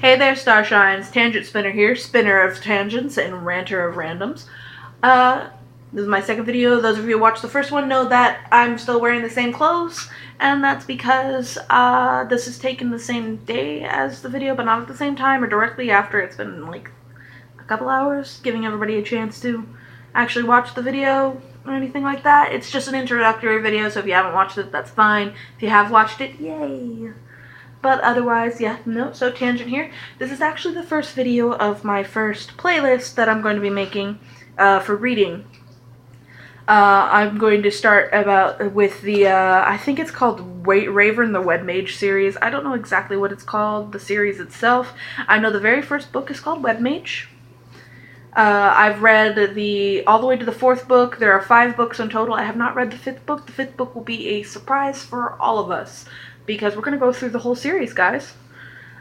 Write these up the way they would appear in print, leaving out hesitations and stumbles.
Hey there, Starshines. Tangent Spinner here, spinner of tangents and ranter of randoms. This is my second video. Those of you who watched the first one know that I'm still wearing the same clothes, and that's because this is taken the same day as the video, but not at the same time or directly after. It's been like a couple hours, giving everybody a chance to actually watch the video or anything like that. It's just an introductory video, so if you haven't watched it, that's fine. If you have watched it, yay! But otherwise, yeah, no, so Tangent here. This is actually the first video of my first playlist that I'm going to be making for reading. I'm going to start with the, I think it's called Raven the WebMage series. I don't know exactly what it's called, the series itself. I know the very first book is called WebMage. I've read all the way to the 4th book. There are 5 books in total. I have not read the 5th book. The 5th book will be a surprise for all of us, because we're going to go through the whole series, guys.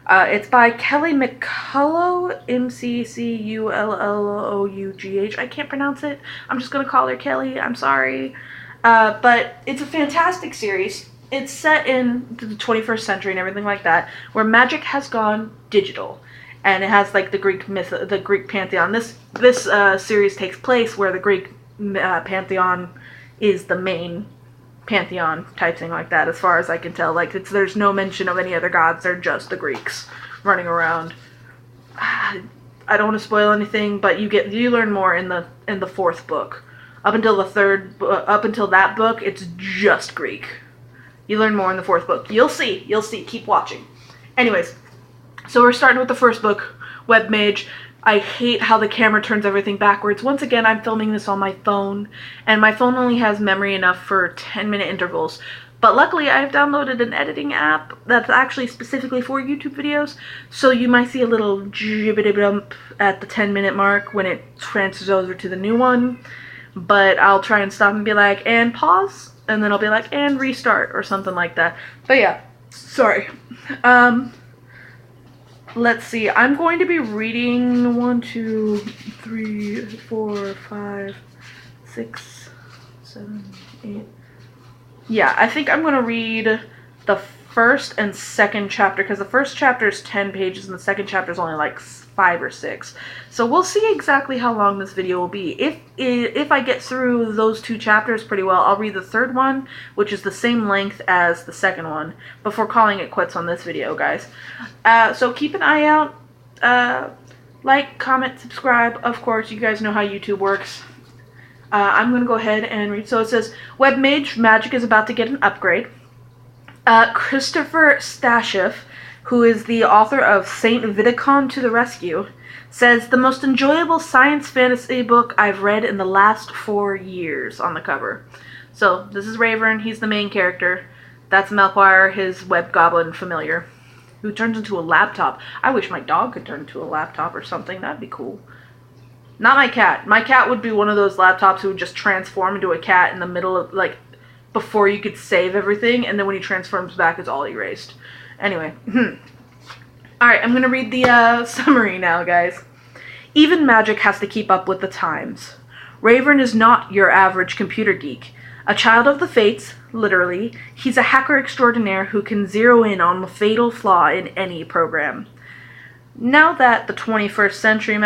It's by Kelly McCullough, McCullough. I can't pronounce it. I'm just going to call her Kelly. I'm sorry. But it's a fantastic series. It's set in the 21st century and everything like that, where magic has gone digital. And it has like the Greek pantheon. This series takes place where the Greek pantheon is the main pantheon type thing like that, as far as I can tell. Like, there's no mention of any other gods. They're just the Greeks running around. I don't want to spoil anything, but you learn more in the 4th book. Up until that book, it's just Greek. You learn more in the 4th book. You'll see. Keep watching. Anyways, so we're starting with the 1st book, WebMage. I hate how the camera turns everything backwards. Once again, I'm filming this on my phone, and my phone only has memory enough for 10-minute intervals. But luckily, I've downloaded an editing app that's actually specifically for YouTube videos, so you might see a little jibbity-bump at the 10-minute mark when it transfers over to the new one. But I'll try and stop and be like, and pause, and then I'll be like, and restart, or something like that. But yeah, sorry. Let's see, I'm going to be reading 1, 2, 3, 4, 5, 6, 7, 8. Yeah, I think I'm going to read the 1st and 2nd chapter, because the 1st chapter is 10 pages and the 2nd chapter is only like 5 or 6. So we'll see exactly how long this video will be. If I get through those 2 chapters pretty well, I'll read the 3rd one, which is the same length as the 2nd one, before calling it quits on this video, guys. So keep an eye out. Like, comment, subscribe. Of course, you guys know how YouTube works. I'm going to go ahead and read. So it says, WebMage magic is about to get an upgrade. Christopher Stasheff, who is the author of Saint Vidicon to the Rescue, says, the most enjoyable science fantasy book I've read in the last 4 years, on the cover. So, this is Raven, he's the main character. That's Melchior, his web goblin familiar, who turns into a laptop. I wish my dog could turn into a laptop or something, that'd be cool. Not my cat. My cat would be one of those laptops who would just transform into a cat in the middle of, like, before you could save everything, and then when he transforms back, it's all erased. Anyway, Alright, I'm going to read the summary now, guys. Even magic has to keep up with the times. Raven is not your average computer geek. A child of the fates, literally, he's a hacker extraordinaire who can zero in on the fatal flaw in any program. Now that 21st century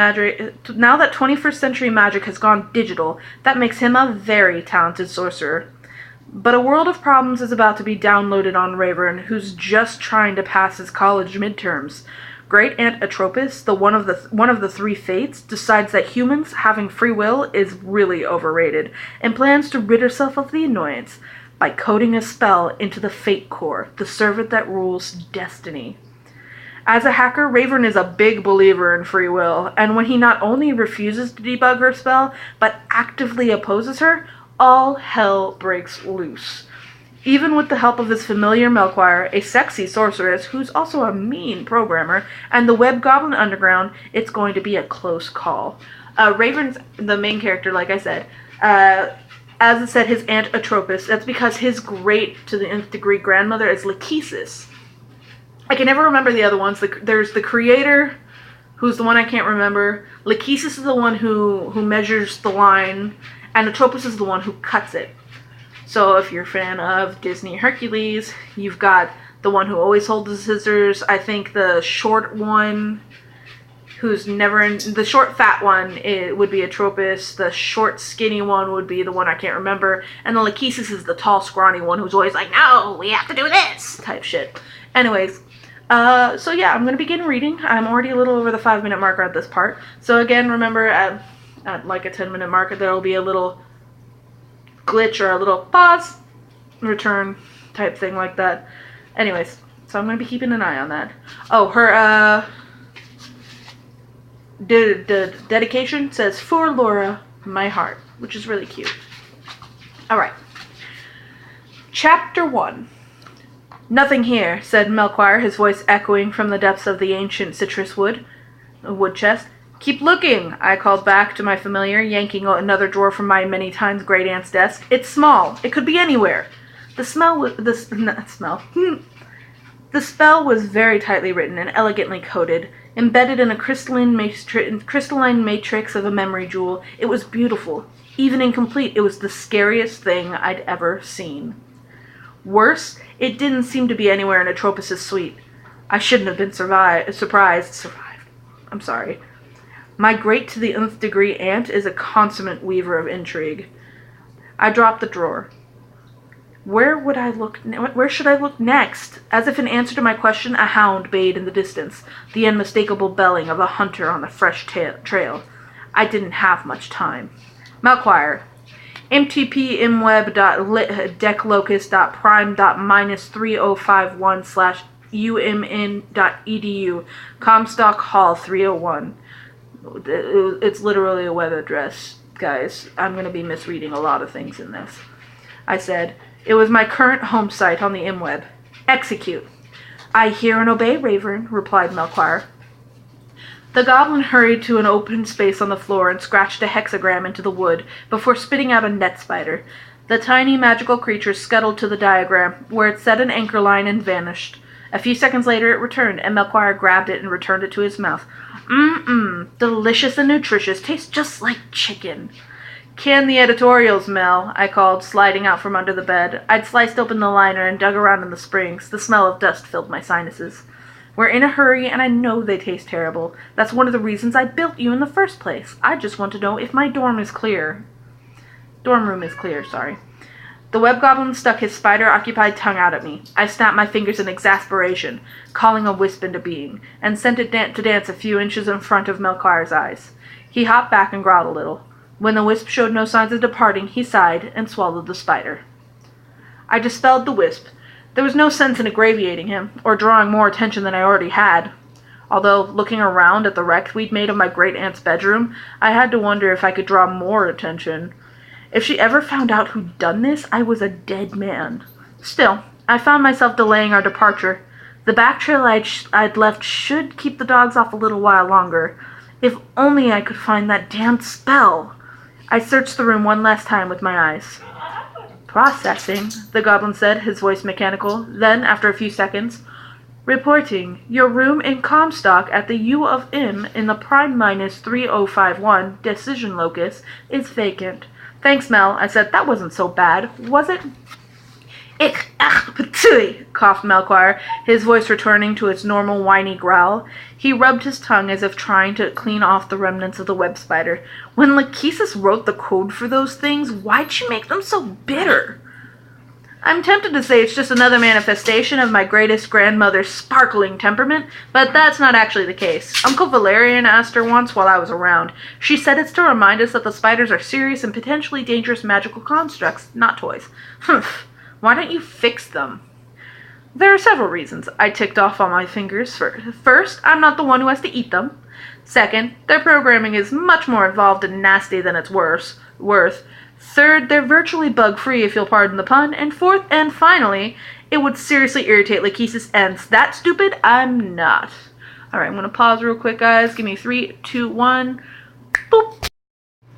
magic has gone digital, that makes him a very talented sorcerer. But a world of problems is about to be downloaded on Raven, who's just trying to pass his college midterms. Great Aunt Atropos, one of the 3 fates, decides that humans having free will is really overrated, and plans to rid herself of the annoyance by coding a spell into the Fate Core, the servant that rules destiny. As a hacker, Raven is a big believer in free will, and when he not only refuses to debug her spell, but actively opposes her, all hell breaks loose. Even with the help of his familiar Melchior, a sexy sorceress who's also a mean programmer, and the Web Goblin Underground, it's going to be a close call. Raven's the main character, like I said. As it said, his Aunt Atropos. That's because his great to the nth degree grandmother is Lachesis. I can never remember the other ones. There's the creator, who's the one I can't remember. Lachesis is the one who measures the line, and Atropos is the one who cuts it. So if you're a fan of Disney Hercules, you've got the one who always holds the scissors. I think the short one, who's never in... The short, fat one, it would be Atropos. The short, skinny one would be the one I can't remember. And the Lachesis is the tall, scrawny one who's always like, no, we have to do this, type shit. Anyways, so yeah, I'm going to begin reading. I'm already a little over the 5-minute marker at this part. So again, remember, at like a 10-minute marker, there will be a little glitch or a little pause, return type thing like that. Anyways, so I'm going to be keeping an eye on that. Oh, her, the dedication says, "For Laura, my heart," which is really cute. Alright. Chapter 1. "Nothing here," said Melchior, his voice echoing from the depths of the ancient citrus wood chest. "Keep looking," I called back to my familiar, yanking another drawer from my many times great aunt's desk. "It's small. It could be anywhere." The spell was very tightly written and elegantly coded, embedded in a crystalline matrix of a memory jewel. It was beautiful. Even incomplete, it was the scariest thing I'd ever seen. Worse, it didn't seem to be anywhere in Atropos' suite. I shouldn't have been surprised. I'm sorry. My great to the nth degree aunt is a consummate weaver of intrigue. I dropped the drawer. Where should I look next? As if in answer to my question, a hound bayed in the distance, the unmistakable belling of a hunter on a fresh trail. I didn't have much time. Melchior. mtp.imweb.prime.-3051/umn.edu. Comstock Hall 301. It's literally a web address, guys. I'm going to be misreading a lot of things in this. I said, "It was my current home site on the ImWeb. Execute." "I hear and obey, Raven," replied Melchior. The goblin hurried to an open space on the floor and scratched a hexagram into the wood before spitting out a net spider. The tiny magical creature scuttled to the diagram, where it set an anchor line and vanished. A few seconds later it returned, and Melchior grabbed it and returned it to his mouth. Delicious and nutritious. Tastes just like chicken." "Can the editorials, Mel," I called, sliding out from under the bed. I'd sliced open the liner and dug around in the springs. The smell of dust filled my sinuses. "We're in a hurry, and I know they taste terrible. That's one of the reasons I built you in the first place. I just want to know if my dorm room is clear, sorry. The web goblin stuck his spider-occupied tongue out at me. I snapped my fingers in exasperation, calling a wisp into being, and sent it to dance a few inches in front of Melchior's eyes. He hopped back and growled a little. When the wisp showed no signs of departing, he sighed and swallowed the spider. I dispelled the wisp. There was no sense in aggravioting him, or drawing more attention than I already had. Although, looking around at the wreck we'd made of my great-aunt's bedroom, I had to wonder if I could draw more attention. If she ever found out who'd done this, I was a dead man. Still, I found myself delaying our departure. The back trail I'd left should keep the dogs off a little while longer. If only I could find that damned spell. I searched the room one last time with my eyes. "Processing," the goblin said, his voice mechanical. Then, after a few seconds, "Reporting. Your room in Comstock at the U of M in the prime-3051 decision locus is vacant." "Thanks, Mel," I said. "That wasn't so bad, was it?" "Ich, ach, patui," coughed Melchior, his voice returning to its normal whiny growl. He rubbed his tongue as if trying to clean off the remnants of the web spider. "When Lachesis wrote the code for those things, why'd she make them so bitter?" I'm tempted to say it's just another manifestation of my greatest grandmother's sparkling temperament, but that's not actually the case. Uncle Valerian asked her once while I was around. She said it's to remind us that the spiders are serious and potentially dangerous magical constructs, not toys. Humph. Why don't you fix them? There are several reasons. I ticked off on my fingers. First, I'm not the one who has to eat them. Second, their programming is much more involved and nasty than it's worth. Third, they're virtually bug-free, if you'll pardon the pun. And fourth, and finally, it would seriously irritate Lachesis ends. That stupid? I'm not. Alright, I'm going to pause real quick, guys. Give me 3, 2, 1. Boop.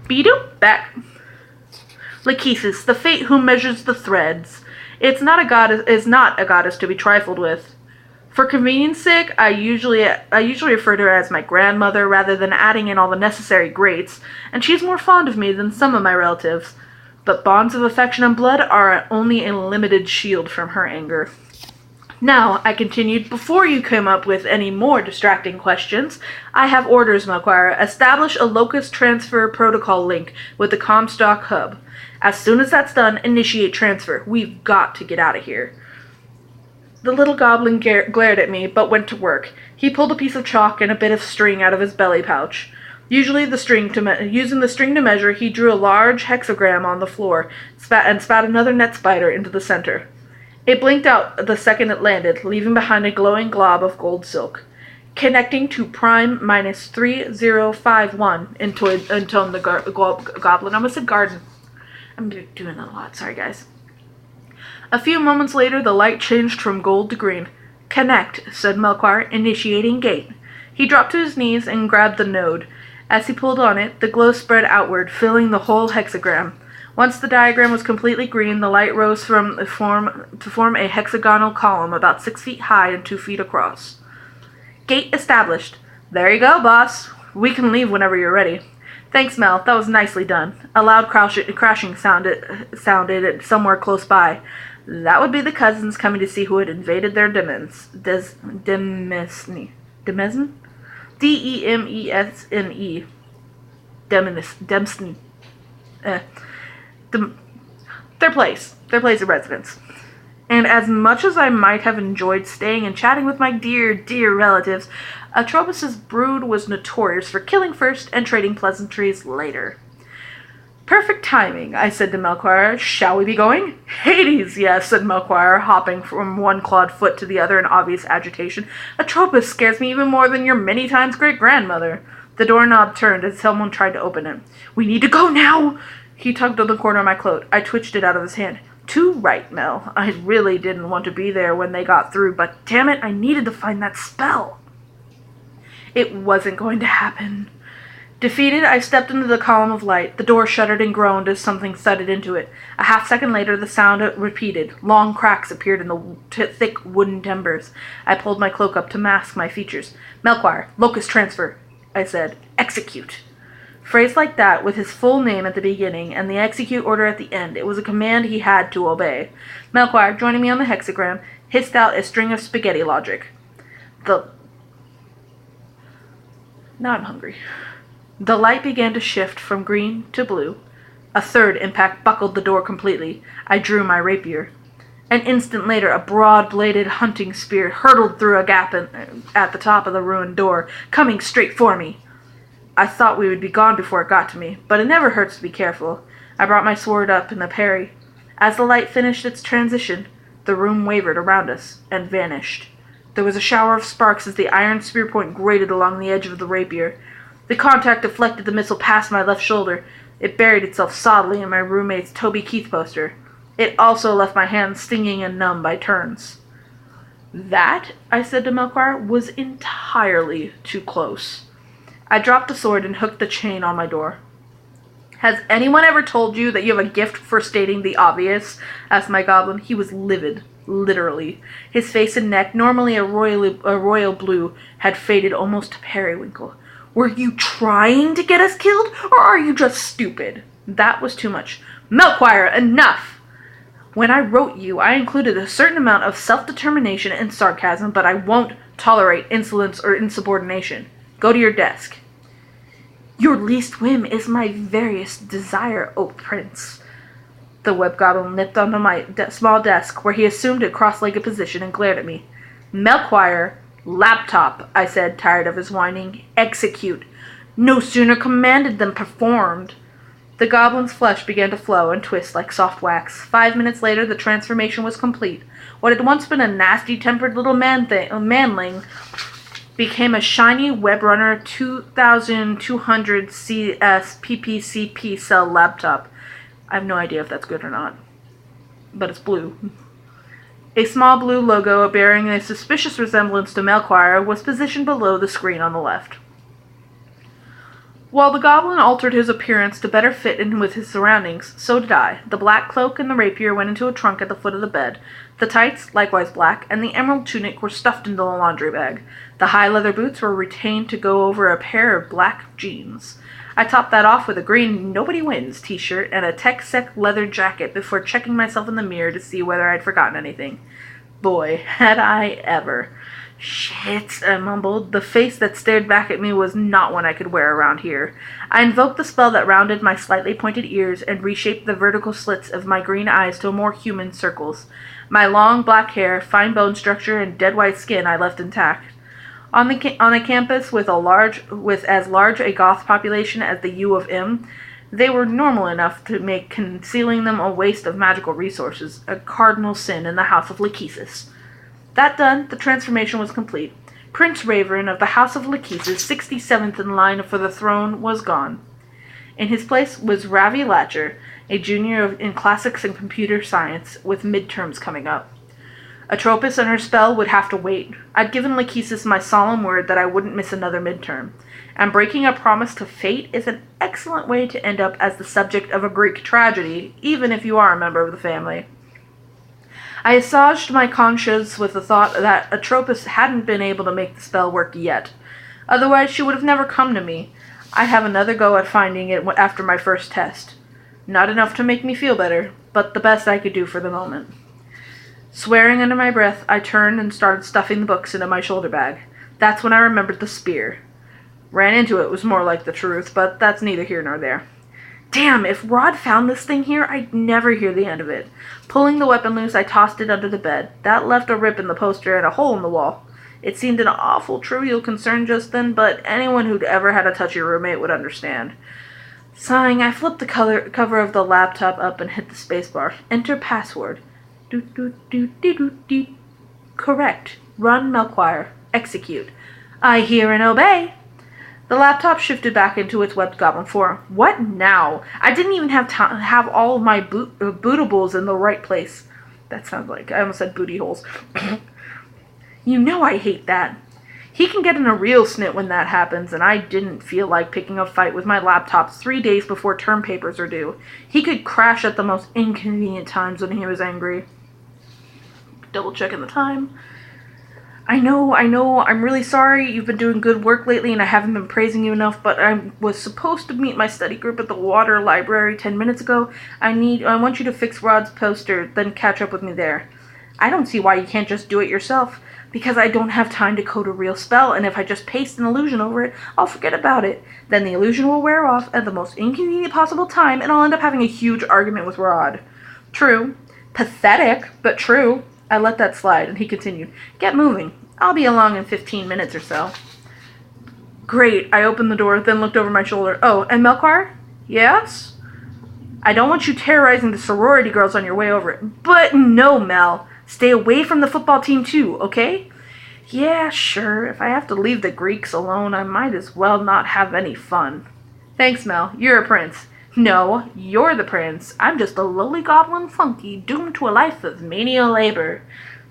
Be-doop. Back. Lachesis, the fate who measures the threads. Is not a goddess to be trifled with. For convenience sake, I usually refer to her as my grandmother rather than adding in all the necessary greats, and she's more fond of me than some of my relatives. But bonds of affection and blood are only a limited shield from her anger. Now, I continued, before you come up with any more distracting questions, I have orders, McCullough. Establish a locus transfer protocol link with the Comstock hub. As soon as that's done, initiate transfer. We've got to get out of here. The little goblin glared at me, but went to work. He pulled a piece of chalk and a bit of string out of his belly pouch. Using the string to measure, he drew a large hexagram on the floor and spat another net spider into the center. It blinked out the second it landed, leaving behind a glowing glob of gold silk. Connecting to prime minus 3051, intoned the goblin. I almost said garden. I'm doing that a lot. Sorry, guys. A few moments later, the light changed from gold to green. Connect, said McCullough, initiating gate. He dropped to his knees and grabbed the node. As he pulled on it, the glow spread outward, filling the whole hexagram. Once the diagram was completely green, the light rose to form a hexagonal column about 6 feet high and 2 feet across. Gate established. There you go, boss. We can leave whenever you're ready. Thanks, Mel. That was nicely done. A loud crashing sounded somewhere close by. That would be the cousins coming to see who had invaded their demesne. Demesne? D-E-M-E-S-N-E. Demesne. Their place of residence. And as much as I might have enjoyed staying and chatting with my dear, dear relatives, Atropos' brood was notorious for killing first and trading pleasantries later. Perfect timing, I said to McCullough. Shall we be going? Hades, yes, said McCullough, hopping from one clawed foot to the other in obvious agitation. Atropos scares me even more than your many times great-grandmother. The doorknob turned as someone tried to open it. We need to go now! He tugged on the corner of my cloak. I twitched it out of his hand. Too right, Mel. I really didn't want to be there when they got through, but damn it, I needed to find that spell. It wasn't going to happen. Defeated, I stepped into the column of light. The door shuddered and groaned as something thudded into it. A half-second later, the sound repeated. Long cracks appeared in the thick wooden timbers. I pulled my cloak up to mask my features. Melchior, locus transfer, I said. Execute. Phrased like that, with his full name at the beginning and the execute order at the end, it was a command he had to obey. Melchior, joining me on the hexagram, hissed out a string of spaghetti logic. Now I'm hungry. The light began to shift from green to blue. A third impact buckled the door completely. I drew my rapier. An instant later, a broad-bladed hunting spear hurtled through a gap at the top of the ruined door, coming straight for me. I thought we would be gone before it got to me, but it never hurts to be careful. I brought my sword up in the parry. As the light finished its transition, the room wavered around us and vanished. There was a shower of sparks as the iron spear point grated along the edge of the rapier. The contact deflected the missile past my left shoulder. It buried itself solidly in my roommate's Toby Keith poster. It also left my hands stinging and numb by turns. That, I said to Melchior, was entirely too close. I dropped the sword and hooked the chain on my door. Has anyone ever told you that you have a gift for stating the obvious? Asked my goblin. He was livid, literally. His face and neck, normally a royal blue, had faded almost to periwinkle. Were you trying to get us killed, or are you just stupid? That was too much. Melchior, enough! When I wrote you, I included a certain amount of self-determination and sarcasm, but I won't tolerate insolence or insubordination. Go to your desk. Your least whim is my veriest desire, O prince. The web goblin nipped onto my small desk, where he assumed a cross-legged position and glared at me. Melchior, laptop, I said, tired of his whining. Execute. No sooner commanded than performed. The goblin's flesh began to flow and twist like soft wax. 5 minutes later, the transformation was complete. What had once been a nasty-tempered little manling became a shiny WebRunner 2200 CS PPCP cell laptop. I have no idea if that's good or not, but it's blue. A small blue logo bearing a suspicious resemblance to Melchior was positioned below the screen on the left. While the goblin altered his appearance to better fit in with his surroundings, so did I. The black cloak and the rapier went into a trunk at the foot of the bed. The tights, likewise black, and the emerald tunic were stuffed into the laundry bag. The high leather boots were retained to go over a pair of black jeans. I topped that off with a green Nobody Wins t-shirt and a Tech-Sec leather jacket before checking myself in the mirror to see whether I'd forgotten anything. Boy, had I ever. Shit, I mumbled. The face that stared back at me was not one I could wear around here. I invoked the spell that rounded my slightly pointed ears and reshaped the vertical slits of my green eyes to more human circles. My long black hair, fine bone structure, and dead white skin I left intact. On a campus with as large a goth population as the U of M, they were normal enough to make concealing them a waste of magical resources, a cardinal sin in the House of Lachesis. That done, the transformation was complete. Prince Raven of the House of Lachesis, 67th in line for the throne, was gone. In his place was Ravi Latcher, a junior in classics and computer science, with midterms coming up. Atropos and her spell would have to wait. I'd given Lachesis my solemn word that I wouldn't miss another midterm, and breaking a promise to fate is an excellent way to end up as the subject of a Greek tragedy, even if you are a member of the family. I assuaged my conscience with the thought that Atropos hadn't been able to make the spell work yet. Otherwise, she would have never come to me. I'd have another go at finding it after my first test. Not enough to make me feel better, but the best I could do for the moment. Swearing under my breath, I turned and started stuffing the books into my shoulder bag. That's when I remembered the spear. Ran into it was more like the truth, but that's neither here nor there. Damn, if Rod found this thing here, I'd never hear the end of it. Pulling the weapon loose, I tossed it under the bed. That left a rip in the poster and a hole in the wall. It seemed an awful trivial concern just then, but anyone who'd ever had a touchy roommate would understand. Sighing, I flipped the cover of the laptop up and hit the spacebar. Enter password. Correct. Run Melchior. Execute. I hear and obey. The laptop shifted back into its webbed goblin form. What now? I didn't even have all of my bootables in the right place. That sounds like I almost said booty holes. You know I hate that. He can get in a real snit when that happens, and I didn't feel like picking a fight with my laptop 3 days before term papers are due. He could crash at the most inconvenient times when he was angry. Double checking the time. I know, I'm really sorry. You've been doing good work lately and I haven't been praising you enough, but I was supposed to meet my study group at the water library 10 minutes ago. I want you to fix Rod's poster, then catch up with me there. I don't see why you can't just do it yourself, because I don't have time to code a real spell, and if I just paste an illusion over it, I'll forget about it. Then the illusion will wear off at the most inconvenient possible time, and I'll end up having a huge argument with Rod. True. Pathetic, but true. I let that slide, and he continued, Get moving. I'll be along in 15 minutes or so. Great. I opened the door, then looked over my shoulder. Oh, and Melchior? Yes? I don't want you terrorizing the sorority girls on your way over it. But no, Mel. Stay away from the football team too, okay? Yeah, sure. If I have to leave the Greeks alone, I might as well not have any fun. Thanks, Mel. You're a prince. No, you're the prince. I'm just a lowly goblin flunky doomed to a life of menial labor.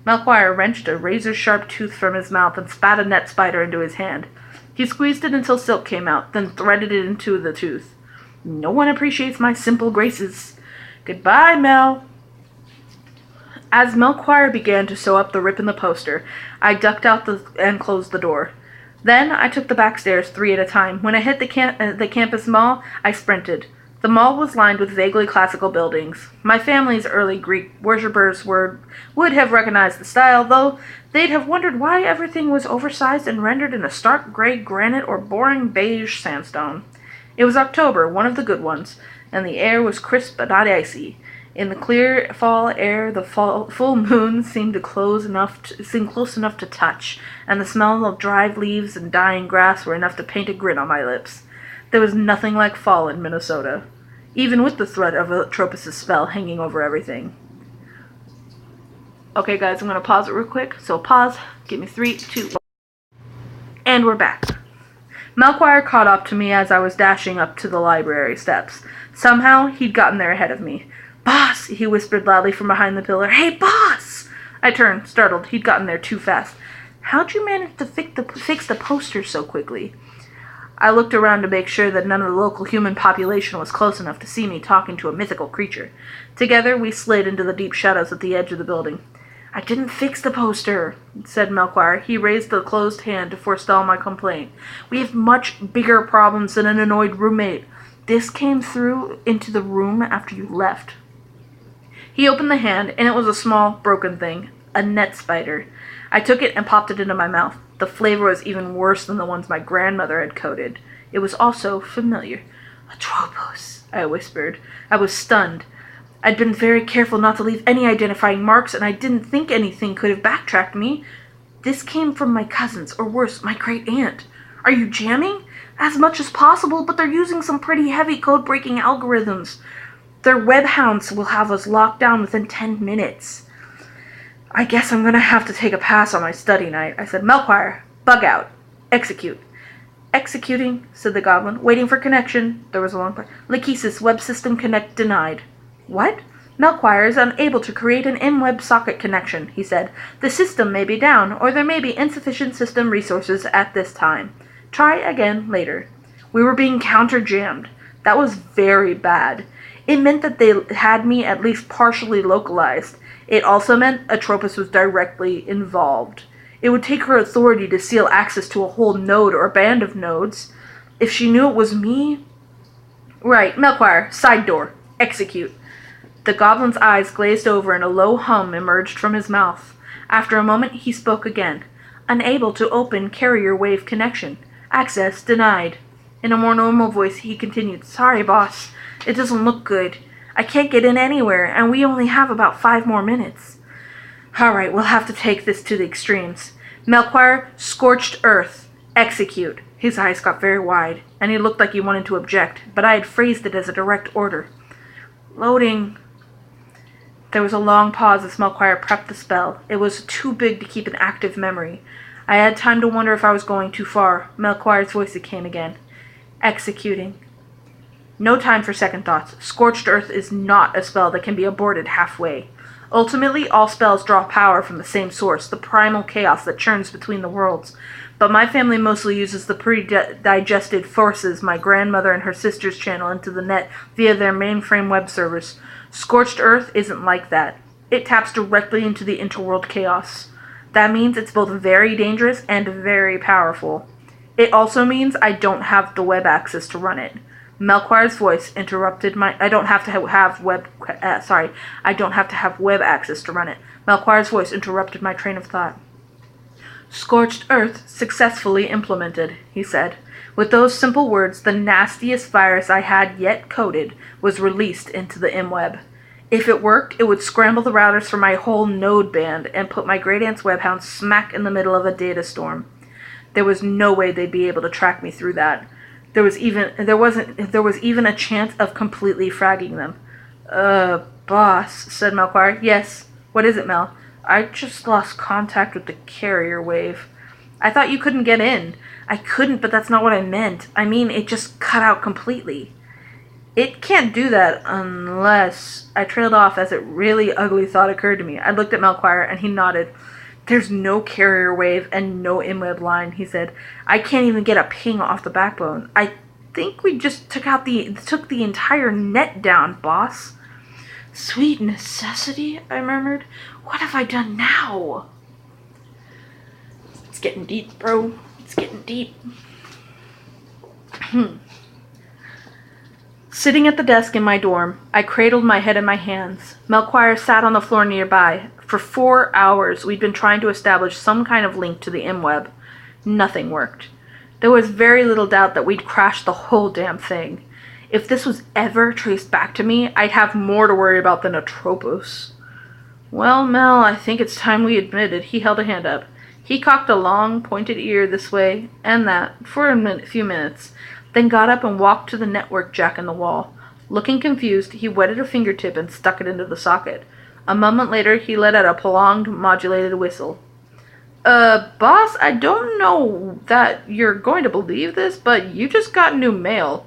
Melchior wrenched a razor-sharp tooth from his mouth and spat a net spider into his hand. He squeezed it until silk came out, then threaded it into the tooth. No one appreciates my simple graces. Goodbye, Mel. As Melchior began to sew up the rip in the poster, I ducked out and closed the door. Then I took the back stairs 3 at a time. When I hit the campus mall, I sprinted. The mall was lined with vaguely classical buildings. My family's early Greek worshippers would have recognized the style, though they'd have wondered why everything was oversized and rendered in a stark gray granite or boring beige sandstone. It was October, one of the good ones, and the air was crisp but not icy. In the clear fall air, the full moon seemed close enough to touch, and the smell of dried leaves and dying grass were enough to paint a grin on my lips. There was nothing like fall in Minnesota, even with the threat of Atropos' spell hanging over everything. Okay, guys, I'm going to pause it real quick. So pause, give me 3, 2, 1. And we're back. Melchior caught up to me as I was dashing up to the library steps. Somehow, he'd gotten there ahead of me. Boss, he whispered loudly from behind the pillar. Hey, boss! I turned, startled. He'd gotten there too fast. How'd you manage to fix the poster so quickly? I looked around to make sure that none of the local human population was close enough to see me talking to a mythical creature. Together, we slid into the deep shadows at the edge of the building. I didn't fix the poster, said Melchior. He raised the closed hand to forestall my complaint. We have much bigger problems than an annoyed roommate. This came through into the room after you left. He opened the hand, and it was a small, broken thing. A net spider. I took it and popped it into my mouth. The flavor was even worse than the ones my grandmother had coated. It was also familiar. Atropos, I whispered. I was stunned. I'd been very careful not to leave any identifying marks, and I didn't think anything could have backtracked me. This came from my cousins, or worse, my great-aunt. Are you jamming? As much as possible, but they're using some pretty heavy code-breaking algorithms. Their web hounds will have us locked down within 10 minutes. I guess I'm gonna have to take a pass on my study night. I said, Melchior, bug out. Execute. Executing, said the goblin. Waiting for connection. There was a long pause. Lachesis, web system connect denied. What? Melchior is unable to create an in-web socket connection, he said. The system may be down, or there may be insufficient system resources at this time. Try again later. We were being counter-jammed. That was very bad. It meant that they had me at least partially localized. It also meant Atropos was directly involved. It would take her authority to seal access to a whole node or band of nodes. If she knew it was me... Right, Melchior, side door. Execute. The goblin's eyes glazed over and a low hum emerged from his mouth. After a moment, he spoke again. Unable to open carrier wave connection. Access denied. In a more normal voice, he continued, Sorry, boss. It doesn't look good. I can't get in anywhere, and we only have about 5 more minutes. All right, we'll have to take this to the extremes. Melchior, scorched earth. Execute. His eyes got very wide, and he looked like he wanted to object, but I had phrased it as a direct order. Loading. There was a long pause as Melchior prepped the spell. It was too big to keep in active memory. I had time to wonder if I was going too far. Melchior's voice came again. Executing. No time for second thoughts. Scorched Earth is not a spell that can be aborted halfway. Ultimately, all spells draw power from the same source, the primal chaos that churns between the worlds. But my family mostly uses the pre-digested forces my grandmother and her sisters channel into the net via their mainframe web servers. Scorched Earth isn't like that. It taps directly into the interworld chaos. That means it's both very dangerous and very powerful. It also means I don't have the web access to run it. Melchior's voice interrupted my... I don't have to have web access to run it. Melchior's voice interrupted my train of thought. Scorched Earth successfully implemented, he said. With those simple words, the nastiest virus I had yet coded was released into the MWeb. If it worked, it would scramble the routers for my whole node band and put my great-aunt's webhound smack in the middle of a data storm. There was no way they'd be able to track me through that. There was even a chance of completely fragging them. Boss, said Melchior. Yes. What is it, Mel? I just lost contact with the carrier wave. I thought you couldn't get in. I couldn't, but that's not what I meant. I mean, it just cut out completely. It can't do that unless... I trailed off as a really ugly thought occurred to me. I looked at Melchior, and he nodded. There's no carrier wave and no MWeb line, he said. I can't even get a ping off the backbone. I think we just took the entire net down, boss. Sweet necessity, I murmured. What have I done now? It's getting deep, bro. It's getting deep. Sitting at the desk in my dorm, I cradled my head in my hands. Melchior sat on the floor nearby. For 4 hours, we'd been trying to establish some kind of link to the MWeb. Nothing worked. There was very little doubt that we'd crashed the whole damn thing. If this was ever traced back to me, I'd have more to worry about than Atropos. Well, Mel, I think it's time we admitted. He held a hand up. He cocked a long, pointed ear this way and that for a few minutes, then got up and walked to the network jack in the wall. Looking confused, he wetted a fingertip and stuck it into the socket. A moment later, he let out a prolonged, modulated whistle. Boss, I don't know that you're going to believe this, but you just got new mail.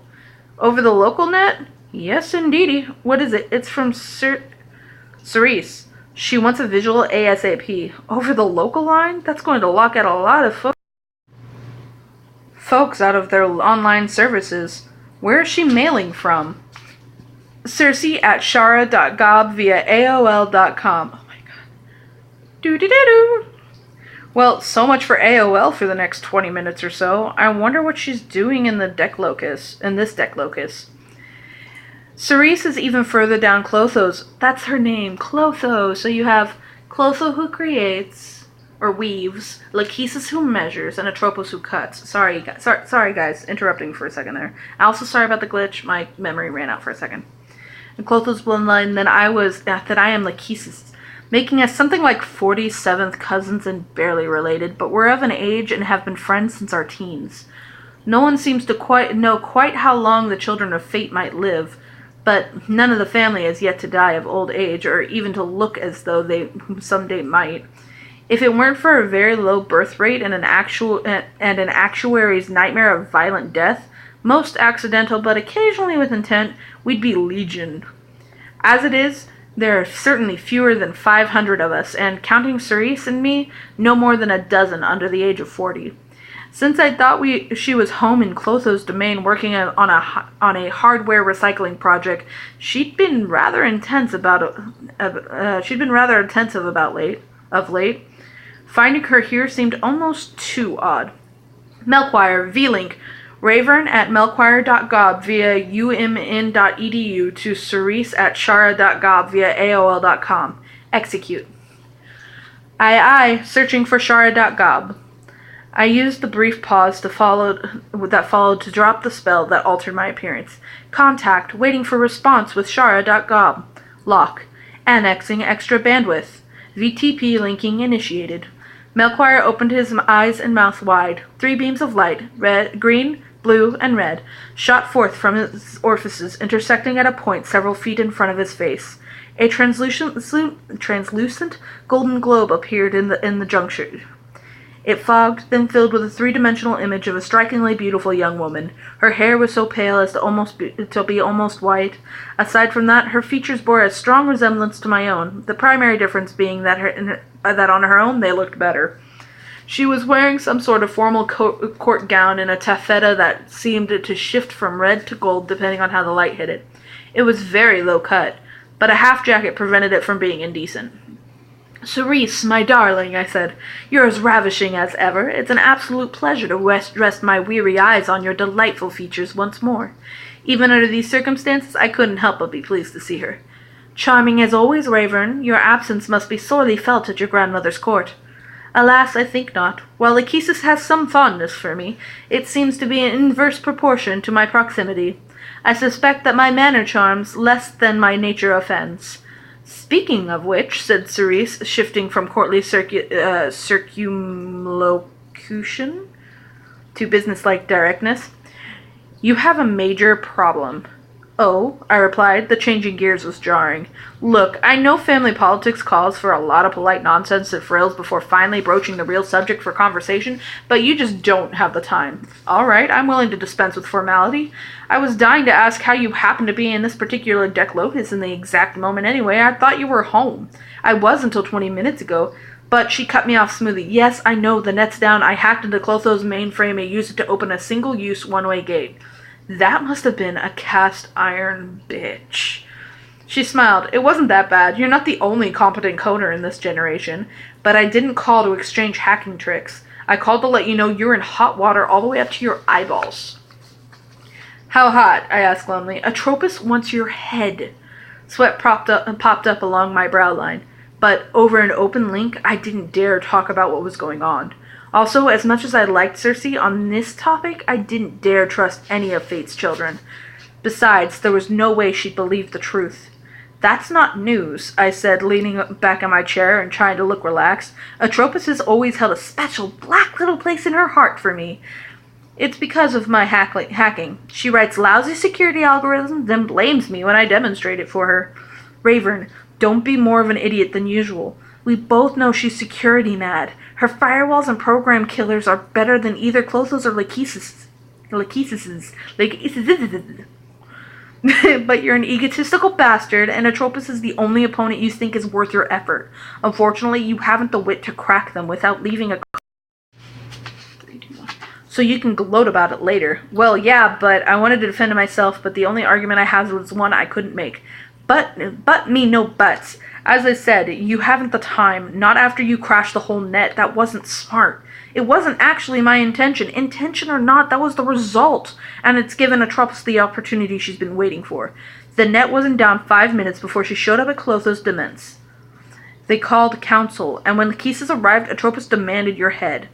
Over the local net? Yes, indeedy. What is it? It's from Cerise. She wants a visual ASAP. Over the local line? That's going to lock out a lot of folks out of their online services. Where is she mailing from? Circe@shara.gob via AOL.com. Oh my god. Doo-doo-doo-doo. Well, so much for AOL for the next 20 minutes or so. I wonder what she's doing in this deck locus. Cerise is even further down Clotho's. That's her name, Clotho. So you have Clotho who creates, or weaves, Lachesis who measures, and Atropos who cuts. Sorry guys, interrupting for a second there. Also sorry about the glitch, my memory ran out for a second. And Clotho's bloodline, that I am Lachesis, making us something like 47th cousins and barely related, but we're of an age and have been friends since our teens. No one seems to know quite how long the children of fate might live, but none of the family has yet to die of old age, or even to look as though they someday might. If it weren't for a very low birth rate and an actuary's nightmare of violent death, most accidental but occasionally with intent, we'd be legion. As it is, there are certainly fewer than 500 of us, and counting Cerise and me, no more than a dozen under the age of 40. Since I thought she was home in Clotho's domain working on a hardware recycling project, she'd been rather intensive about late. Finding her here seemed almost too odd. Melchior, V-Link, Ravern at melchior.gob via umn.edu to Cerise at shara.gob via aol.com. Execute. Aye, searching for shara.gob. I used the brief pause that followed to drop the spell that altered my appearance. Contact, waiting for response with shara.gob. Lock. Annexing extra bandwidth. VTP linking initiated. Melchior opened his eyes and mouth wide. 3 beams of light, green, blue, and red, shot forth from his orifices, intersecting at a point several feet in front of his face. A translucent golden globe appeared in the juncture. It fogged, then filled with a 3-dimensional image of a strikingly beautiful young woman. Her hair was so pale as to be almost white. Aside from that, her features bore a strong resemblance to my own, the primary difference being that on her own they looked better. She was wearing some sort of formal court gown and a taffeta that seemed to shift from red to gold depending on how the light hit it. It was very low cut, but a half jacket prevented it from being indecent. Cerise, my darling, I said, you're as ravishing as ever. It's an absolute pleasure to rest my weary eyes on your delightful features once more. Even under these circumstances, I couldn't help but be pleased to see her. Charming as always, Ravern, your absence must be sorely felt at your grandmother's court. Alas, I think not. While Lachesis has some fondness for me, it seems to be in inverse proportion to my proximity. I suspect that my manner charms less than my nature offends. Speaking of which, said Cerise, shifting from courtly circumlocution to businesslike directness, you have a major problem. Oh, I replied. The changing gears was jarring. Look, I know family politics calls for a lot of polite nonsense and frills before finally broaching the real subject for conversation, but you just don't have the time. All right, I'm willing to dispense with formality. I was dying to ask how you happened to be in this particular deck locus in the exact moment anyway. I thought you were home. I was until 20 minutes ago. But she cut me off smoothly. Yes, I know, the net's down. I hacked into Clotho's mainframe and used it to open a single-use one-way gate. That must have been a cast iron bitch. She smiled. It wasn't that bad. You're not the only competent coder in this generation. But I didn't call to exchange hacking tricks. I called to let you know you're in hot water all the way up to your eyeballs. How hot? I asked glumly. Atropos wants your head. Sweat popped up along my brow line. But over an open link, I didn't dare talk about what was going on. Also, as much as I liked Circe, on this topic, I didn't dare trust any of Fate's children. Besides, there was no way she'd believe the truth. That's not news, I said, leaning back in my chair and trying to look relaxed. Atropos has always held a special black little place in her heart for me. It's because of my hacking. She writes lousy security algorithms, then blames me when I demonstrate it for her. Ravern, don't be more of an idiot than usual. We both know she's security mad. Her firewalls and program killers are better than either Clotho's or Lachesis's. But you're an egotistical bastard, and Atropos is the only opponent you think is worth your effort. Unfortunately, you haven't the wit to crack them without leaving a... So you can gloat about it later. Well, yeah, but I wanted to defend myself, but the only argument I had was one I couldn't make. But me, no buts. As I said, you haven't the time. Not after you crashed the whole net. That wasn't smart. It wasn't actually my intention. Intention or not, that was the result. And it's given Atropos the opportunity she's been waiting for. The net wasn't down 5 minutes before she showed up at Clotho's demesne. They called council, and when Lachesis arrived, Atropos demanded your head.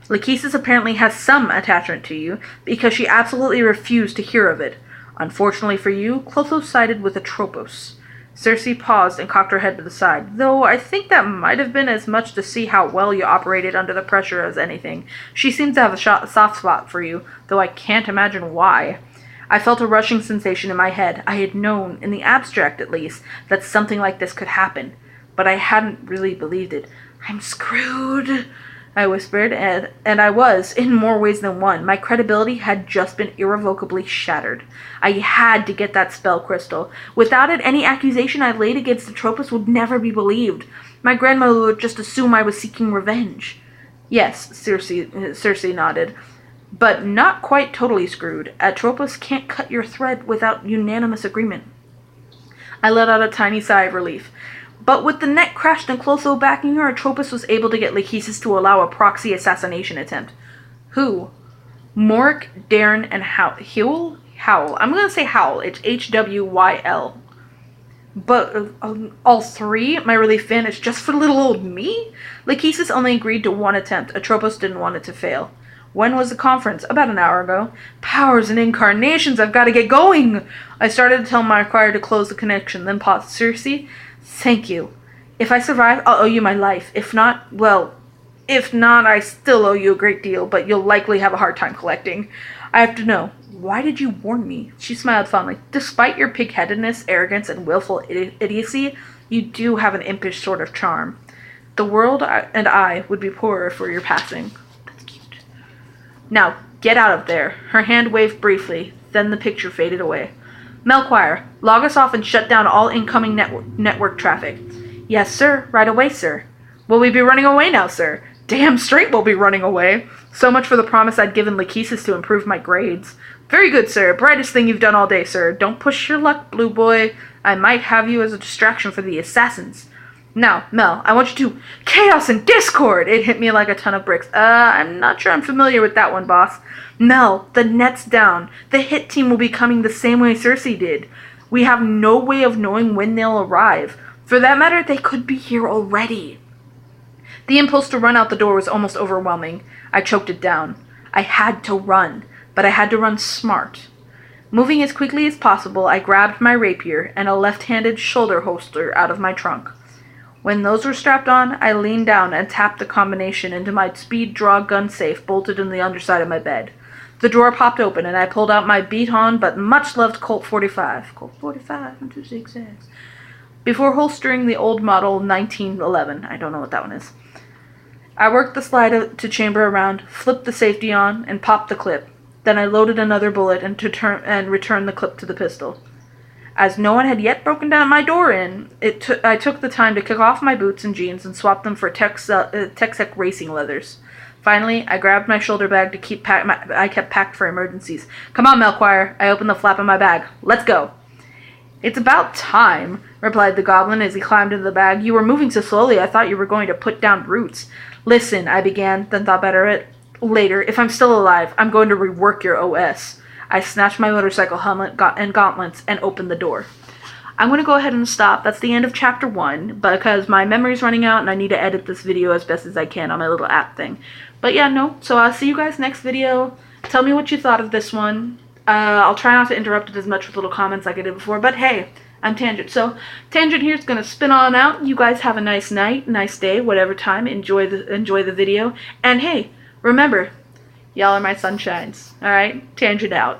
Lachesis apparently has some attachment to you, because she absolutely refused to hear of it. Unfortunately for you, Clotho sided with Atropos. Circe paused and cocked her head to the side, though I think that might have been as much to see how well you operated under the pressure as anything. She seems to have a soft spot for you, though I can't imagine why. I felt a rushing sensation in my head. I had known, in the abstract at least, that something like this could happen, but I hadn't really believed it. "I'm screwed," I whispered, and I was, in more ways than one. My credibility had just been irrevocably shattered. I had to get that spell crystal. Without it, any accusation I laid against Atropos would never be believed. My grandmother would just assume I was seeking revenge. Yes, Circe nodded, but not quite totally screwed. Atropos can't cut your thread without unanimous agreement. I let out a tiny sigh of relief. But with the net crashed and Clotho backing her, Atropos was able to get Lachesis to allow a proxy assassination attempt. Who? Mork, Darren, and Howl? Howl. I'm going to say Howl. It's Hwyl. But all three? My relief vanished just for little old me? Lachesis only agreed to one attempt. Atropos didn't want it to fail. When was the conference? About an hour ago. Powers and incarnations, I've got to get going! I started to tell my choir to close the connection, then paused. Circe? Thank you. If I survive, I'll owe you my life. If not, well, I still owe you a great deal, but you'll likely have a hard time collecting. I have to know, why did you warn me? She smiled fondly. Despite your pig-headedness, arrogance, and willful idiocy, you do have an impish sort of charm. The world and I would be poorer for your passing. That's cute. Now, get out of there. Her hand waved briefly, then the picture faded away. Melchior, log us off and shut down all incoming network traffic. Yes, sir. Right away, sir. Will we be running away now, sir? Damn straight we'll be running away. So much for the promise I'd given Lachesis to improve my grades. Very good, sir. Brightest thing you've done all day, sir. Don't push your luck, blue boy. I might have you as a distraction for the assassins. Now, Mel, I want you to... Chaos and discord! It hit me like a ton of bricks. I'm not sure I'm familiar with that one, boss. Mel, the net's down. The hit team will be coming the same way Circe did. We have no way of knowing when they'll arrive. For that matter, they could be here already. The impulse to run out the door was almost overwhelming. I choked it down. I had to run, but I had to run smart. Moving as quickly as possible, I grabbed my rapier and a left-handed shoulder holster out of my trunk. When those were strapped on, I leaned down and tapped the combination into my speed draw gun safe bolted in the underside of my bed. The drawer popped open, and I pulled out my beat-on but much-loved Colt 45. Colt 45 and 2 zigzags. Before holstering the old model 1911. I don't know what that one is. I worked the slide to chamber around, flipped the safety on, and popped the clip. Then I loaded another bullet and returned the clip to the pistol. As no one had yet broken down my door in, I took the time to kick off my boots and jeans and swap them for Texac racing leathers. Finally, I grabbed my shoulder bag I kept packed for emergencies. Come on, Melchior. I opened the flap of my bag. Let's go. It's about time, replied the goblin as he climbed into the bag. You were moving so slowly I thought you were going to put down roots. Listen, I began, then thought better of it. Later, if I'm still alive, I'm going to rework your OS. I snatched my motorcycle helmet and gauntlets and opened the door. I'm going to go ahead and stop. That's the end of chapter 1, because my memory's running out and I need to edit this video as best as I can on my little app thing. But yeah, no. So I'll see you guys next video. Tell me what you thought of this one. I'll try not to interrupt it as much with little comments like I did before, but hey, I'm Tangent. So Tangent here is going to spin on out. You guys have a nice night, nice day, whatever time. Enjoy the video. And hey, remember, y'all are my sunshines. Alright? Tangent out.